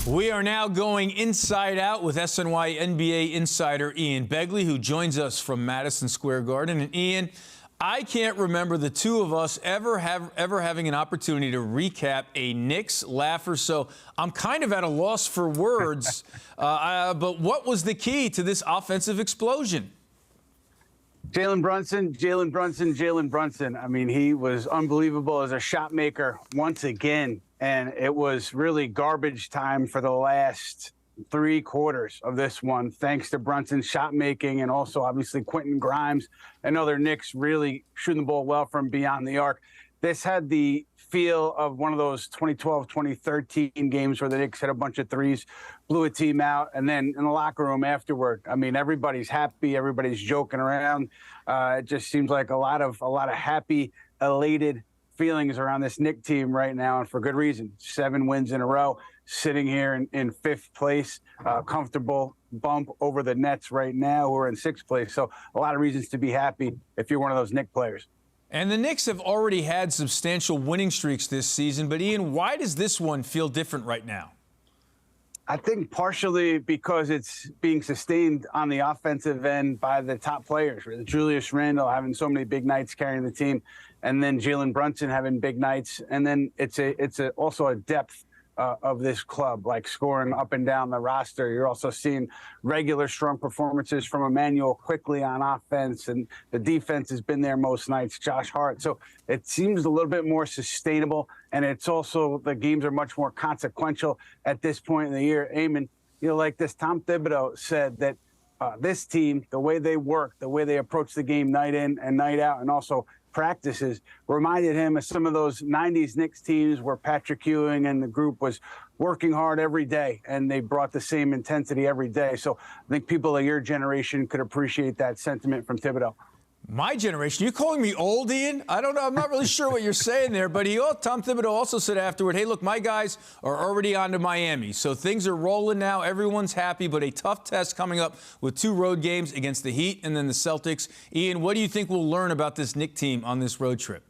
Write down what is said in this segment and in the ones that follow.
We are now going inside out with SNY NBA insider Ian Begley, who joins us from Madison Square Garden. And Ian, I can't remember the two of us ever having an opportunity to recap a Knicks laugher, so I'm kind of at a loss for words. But what was the key to this offensive explosion? Jalen Brunson. I mean, he was unbelievable as a shot maker once again. And it was really garbage time for the last 3 quarters of this one, thanks to Brunson's shot making and also obviously Quentin Grimes and other Knicks really shooting the ball well from beyond the arc. This had the feel of one of those 2012, 2013 games where the Knicks hit a bunch of threes, blew a team out, and then in the locker room afterward, I mean, everybody's happy, everybody's joking around. It just seems like a lot of happy, elated feelings around this Knicks team right now, and for good reason. 7 wins in a row, sitting here in 5th place, comfortable bump over the Nets right now, who are in 6th place. So a lot of reasons to be happy if you're one of those Knicks players. And the Knicks have already had substantial winning streaks this season, but Ian, why does this one feel different right now? I think partially because it's being sustained on the offensive end by the top players. Julius Randle having so many big nights carrying the team, and then Jalen Brunson having big nights. And then it's also a depth of this club, like scoring up and down the roster. You're also seeing regular strong performances from Emmanuel quickly on offense, and the defense has been there most nights, Josh Hart. So it seems a little bit more sustainable, and it's also the games are much more consequential at this point in the year. Eamon, like this, Tom Thibodeau said that this team, the way they work, the way they approach the game night in and night out, and also practices, reminded him of some of those 90s Knicks teams where Patrick Ewing and the group was working hard every day, and they brought the same intensity every day. So I think people of your generation could appreciate that sentiment from Thibodeau. My generation? You calling me old, Ian? I don't know. I'm not really sure what you're saying there. But Tom Thibodeau also said afterward, hey, look, my guys are already on to Miami. So things are rolling now. Everyone's happy, but a tough test coming up with 2 road games against the Heat and then the Celtics. Ian, what do you think we'll learn about this Knicks team on this road trip?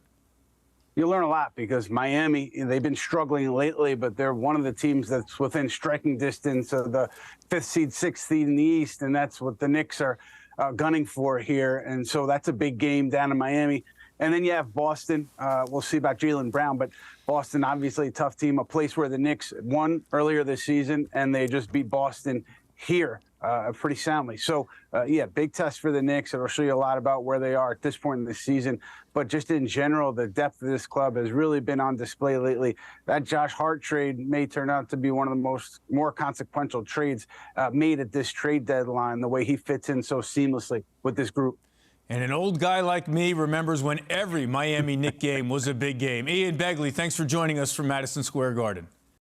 You'll learn a lot because Miami, they've been struggling lately, but they're one of the teams that's within striking distance of the 5th seed, 6th seed in the East, and that's what the Knicks are gunning for here. And so that's a big game down in Miami. And then you have Boston. We'll see about Jaylen Brown, but Boston, obviously a tough team, a place where the Knicks won earlier this season, and they just beat Boston here pretty soundly. So, yeah, big test for the Knicks. It'll show you a lot about where they are at this point in the season. But just in general, the depth of this club has really been on display lately. That Josh Hart trade may turn out to be one of the more consequential trades made at this trade deadline, the way he fits in so seamlessly with this group. And an old guy like me remembers when every Miami Knicks game was a big game. Ian Begley, thanks for joining us from Madison Square Garden.